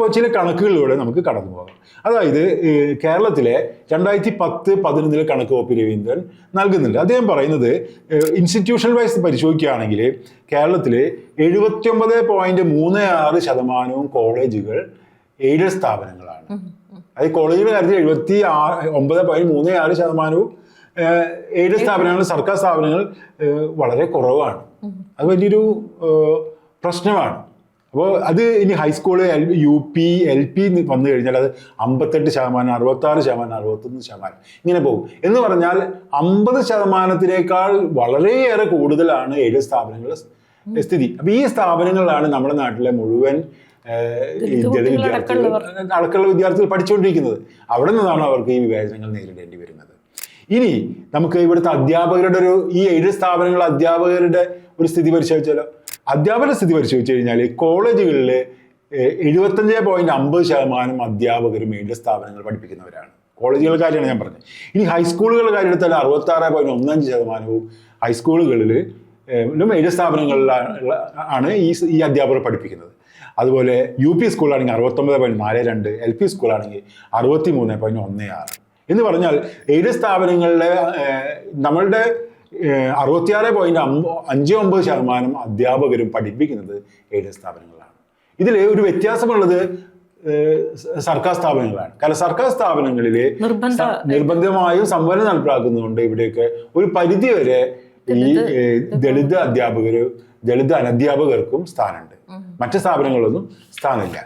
അപ്പോൾ ചില കണക്കുകളിലൂടെ നമുക്ക് കടന്നു പോകാം. അതായത് കേരളത്തിലെ 2010-11 കണക്ക് ഒ പി രവീന്ദ്രൻ നൽകുന്നുണ്ട്. അദ്ദേഹം പറയുന്നത് ഇൻസ്റ്റിറ്റ്യൂഷണൽ വൈസ് പരിശോധിക്കുകയാണെങ്കിൽ കേരളത്തിൽ 79.36% കോളേജുകൾ എയ്ഡഡ് സ്ഥാപനങ്ങളാണ്. അത് കോളേജുകളുടെ കാര്യത്തിൽ 79.36% എയ്ഡഡ് സ്ഥാപനങ്ങൾ, സർക്കാർ സ്ഥാപനങ്ങൾ വളരെ കുറവാണ്. അത് വലിയൊരു പ്രശ്നമാണ്. അപ്പോൾ അത് ഇനി ഹൈസ്കൂള്, UP, LP വന്നു കഴിഞ്ഞാൽ അത് 58%, 66%, 61% ഇങ്ങനെ പോകും. എന്ന് പറഞ്ഞാൽ 50%-ത്തിനേക്കാൾ വളരെയേറെ കൂടുതലാണ് എയ്ഡഡ് സ്ഥാപനങ്ങളുടെ സ്ഥിതി. അപ്പോൾ ഈ സ്ഥാപനങ്ങളിലാണ് നമ്മുടെ നാട്ടിലെ മുഴുവൻ ദളിത് അടക്കമുള്ള വിദ്യാർത്ഥികൾ പഠിച്ചുകൊണ്ടിരിക്കുന്നത്. അവിടെ നിന്നാണ് അവർക്ക് ഈ വിവേചനങ്ങൾ നേരിടേണ്ടി വരുന്നത്. ഇനി നമുക്ക് ഇവിടുത്തെ അധ്യാപകരുടെ ഈ എയ്ഡഡ് സ്ഥാപനങ്ങളിലെ അധ്യാപകരുടെ ഒരു സ്ഥിതി പരിശോധിച്ചാലോ. അധ്യാപകരുടെ സ്ഥിതി പരിശോധിച്ചു കഴിഞ്ഞാൽ കോളേജുകളിൽ 75.50% അധ്യാപകരും എയ്ഡഡ് സ്ഥാപനങ്ങൾ പഠിപ്പിക്കുന്നവരാണ്. കോളേജുകളുടെ കാര്യമാണ് ഞാൻ പറഞ്ഞത്. ഇനി ഹൈസ്കൂളുകളുടെ കാര്യം എടുത്താൽ 66.15% ഹൈസ്കൂളുകളിൽ എയ്ഡഡ് സ്ഥാപനങ്ങളിലാണ് ഈ അധ്യാപകർ പഠിപ്പിക്കുന്നത്. അതുപോലെ UP സ്കൂളാണെങ്കിൽ 69.42, LP സ്കൂളാണെങ്കിൽ 63.16. എന്ന് പറഞ്ഞാൽ എയ്ഡഡ് സ്ഥാപനങ്ങളിലെ നമ്മളുടെ 66.59% അധ്യാപകരും പഠിപ്പിക്കുന്നത് എയ്ഡഡ് സ്ഥാപനങ്ങളാണ്. ഇതിൽ ഒരു വ്യത്യാസമുള്ളത് സർക്കാർ സ്ഥാപനങ്ങളാണ്. കാരണം സർക്കാർ സ്ഥാപനങ്ങളിൽ നിർബന്ധമായും സംവരണം നടപ്പിലാക്കുന്നതുകൊണ്ട് ഇവിടെയൊക്കെ ഒരു പരിധിവരെ ഈ ദളിത് അനധ്യാപകർക്കും സ്ഥാനമുണ്ട്. മറ്റ് സ്ഥാപനങ്ങളൊന്നും സ്ഥാനമില്ല.